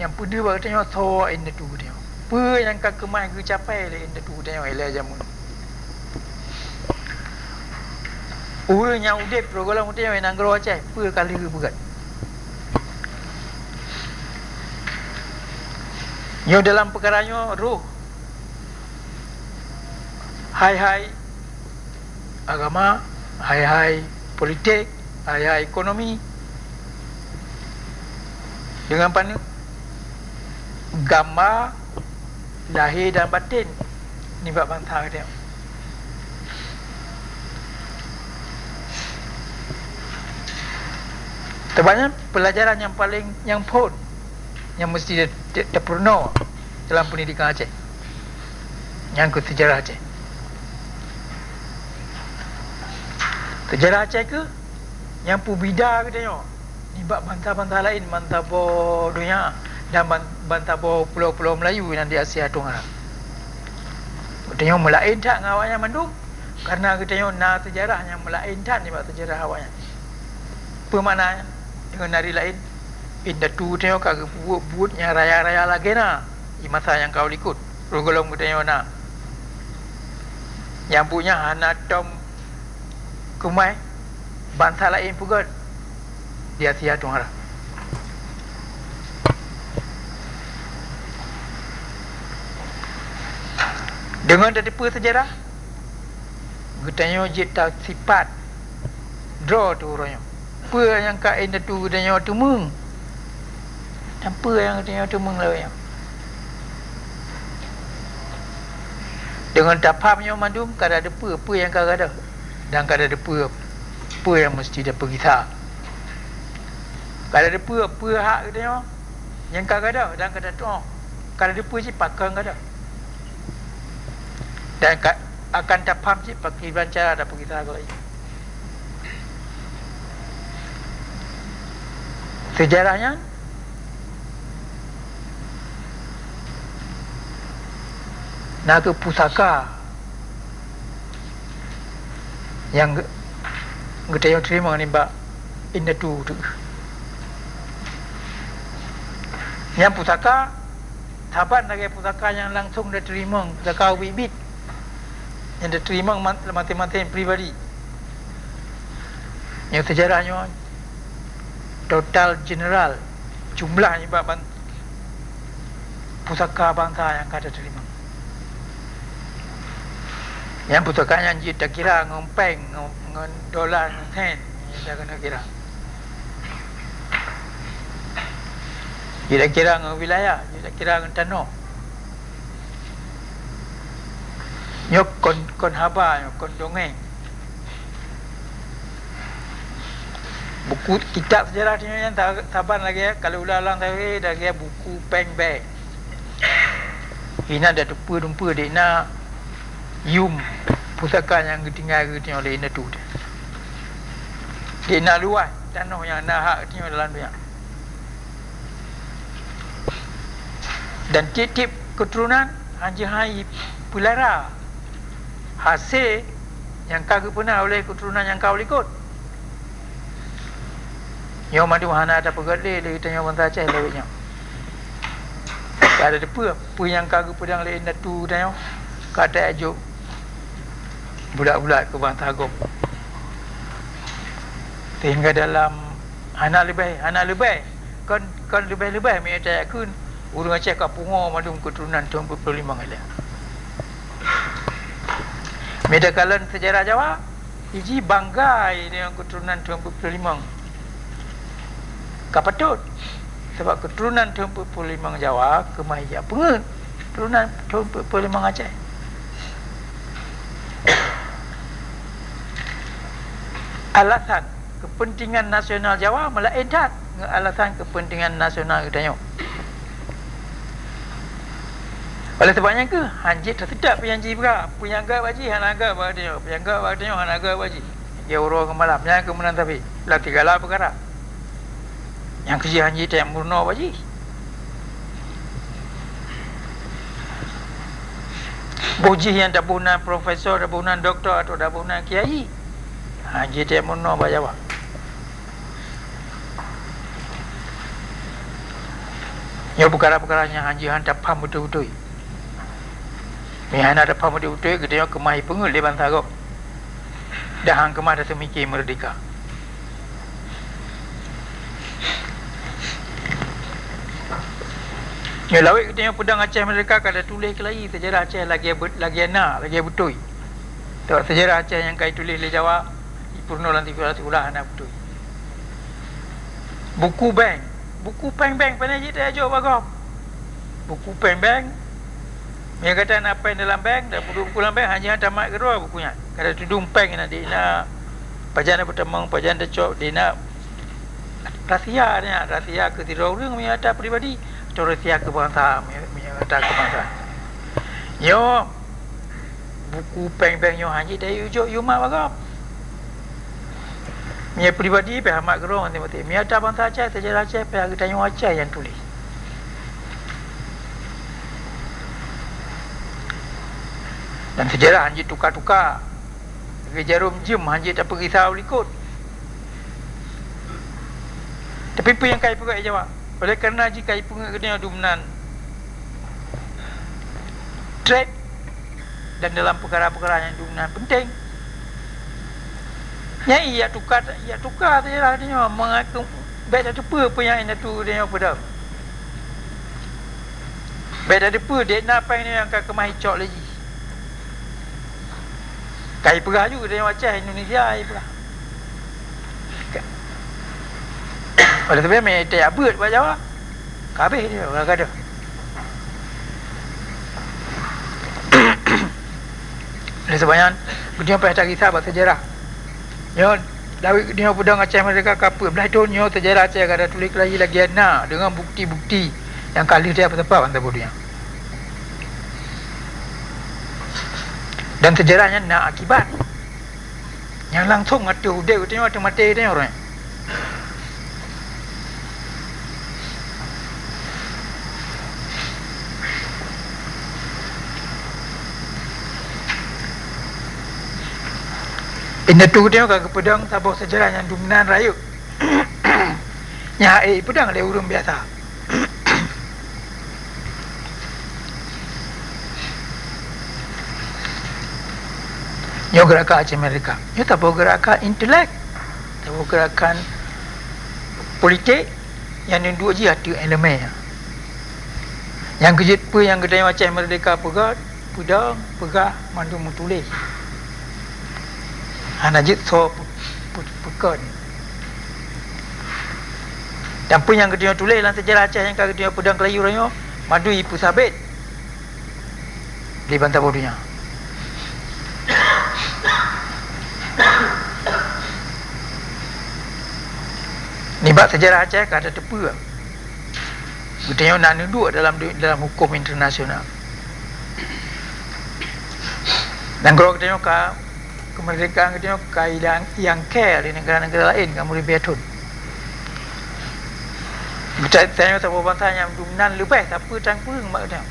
yang pada bak tengok so inda tu tengok pe yang ka kemai ke capai le inda tu tengok ila jamun urang udip program tengok nang gro acai pe kali ke begat nyo dalam perkaranya roh hai agama, hai politik, hai ekonomi dengan pandu gambar lahir dan batin ni bab bangsa dia. Sebenarnya pelajaran yang paling yang pun yang mesti diperno dalam pendidikan Aceh nyangkut sejarah Aceh. Sejarah Aceh ke yang pubida ke tengok ni bab bangsa-bangsa lain bangsa bo dunia dan bangsa bo pulau-pulau Melayu yang di Asia Tenggara. Tengok melain tak ngawanya mandum karena kita tengok na sejarah yang melain tak ni bab sejarah awaknya. Apa maknanya dengan nari lain inda tu tengok kagak buat yang raya-raya lagi na di masa yang kau ikut rogolong kita tengok na yang punya anak tom kumai bangsa lain pun di Asia Tenggara. Dengan daripada sejarah Gutanya jita sifat draw tu orangnya apa yang kain tu gutanya tu mung apa yang gutanya tu mung lah dengan tapamnya mandum kada ada apa yang kada ada dan kada ada apa yang mesti dia pergi sah kada ada apa hak gutanya yang kada ada dan kada tu kada ada apa je pakang kada dan akan tapam je pakai baca ada pergi sah lagi. Sejarahnya nak ke pusaka yang kita yang terima ni mbak inda tu yang pusaka sahabat lagi pusaka yang langsung dia terima pusaka bibit yang dia terima mati-mati pribadi yang sejarahnya total general jumlahnya bab pusaka bangsa yang kada terima yang pusaka yang kita kira ngompeng ngon dolar sen kita kena kira kita kira ngom wilayah kita kira ngom tanah nyok kon haba nyok kon dongeng buku kitab sejarah ni yang taban lagi ya kalau ulang saya dah dia buku peng bag ina ada dumpa dia na yum pusaka yang ketinggal oleh ina tu dia nak luas tanah yang nak hak tinggal dalam dia dan tip-tip keturunan hanya hai pulara hasil yang kagak pernah oleh keturunan yang kau ikut. Yang mandi mana ada pegadai le tanya bangsa Aceh lewatnya. Ada depa yang kagak pedang le tu tanya kata ajuk budak-budak ke bangsa Agong. Sehingga dalam anak lebih kan lebih me tak kun urang Aceh ka pungo madum keturunan tahun 45 ala. Medakalan sejarah Jawa iji banggai dengan keturunan tahun 45 kapatut sebab keturunan tahun 45 Jawa kemahia pengen keturunan tahun 45 Aceh alasan kepentingan nasional Jawa melainkan alasan kepentingan nasional kita. Oleh sebabnya ke hanjit tersedap penyanyi berak penyangga baji hanaga baji penyangga baji hanaga baji dia urang malam yang kemenang tapi lah tigala perkara yang kerja hanjit yang murno baji boji yang dabunan profesor dabunan doktor atau dabunan kiai hanjit yang murno bajawa Yo perkara-perkaranya hanji hantar pam betul-betul. Mihan ada pam betul-betul kita yo kemah pengul di bangsa ko. Dah hang kemah dah semikir merdeka. Ya lawik kita yang pedang Aceh mereka kada tulis lagi sejarah Aceh lagi enak, lagi betul. Tak sejarah Aceh yang kai tulis di Jawa Purno lanti ulah anak betul. Buku bank pandai je tak ajar bagam. Buku bank yang kata nak pen dalam bank dan buku dalam bank hanya tamat kedua bukunya. Kada tudung bank nak dia nak pajana pertama pajana cok dia nak rahsia ke tidak orang punya data pribadi atau rahsia kebangsaan punya data kebangsaan. Yo buku bank yo hanya dari ujuk yo mak bagam. Mia pribadi pe hamak gerong nanti mia data bangsa Aceh sejarah Aceh pe kita yang Aceh yang tulis. Dan sejarah hanya tukar-tukar. Jarum jem hanya tak pergi tahu ikut. Tapi apa yang kai pegang jawab? Oleh kerana jika kai pegang kena dumnan trade dan dalam perkara-perkara yang dumnan penting. Nyai ia tukar sejarah dia mengaku baik ada apa yang ini tu dia pada. Baik ada apa dia nak apa ini yang akan kemah cok lagi. Kai perah juga dia Aceh Indonesia ai perah. Oleh sebab mai tak abut buat Jawa. Kabeh dia orang kata. Oleh sebabnya dia payah tak kisah bahasa sejarah. Yo lawik dia pedang Aceh mereka kapal belah dunia sejarah Aceh ada tulis lagi enak dengan bukti-bukti yang kali dia apa-apa bangsa bodohnya. Dan sejarahnya nak akibat yang langsung mati udah tengok mati dia orang. Ini tu tengok ke pedang sabah sejarah yang dominan raya. Nya pedang le urang biasa. Yo gerakan Aceh Amerika. Yo tak bawa gerakan intelek. Tak bawa gerakan politik yang dua je ada elemen. Yang kejut apa yang kedai Aceh Merdeka pegat, pegah mandu mutulis. Najib so pekan. Dan pun yang kedua tulis dalam sejarah Aceh yang kedua pedang Kelayu raya madu ipu sabit di bantah bodohnya. Ni bab sejarah Aceh ada tepu. Betulnya nak duduk dalam hukum internasional. Dan kalau kita tengok kemerdekaan kita tengok yang care di negara-negara lain kamu lebih betul. Kita tengok sebuah bangsa yang dominan lebih siapa tanggung mak dia.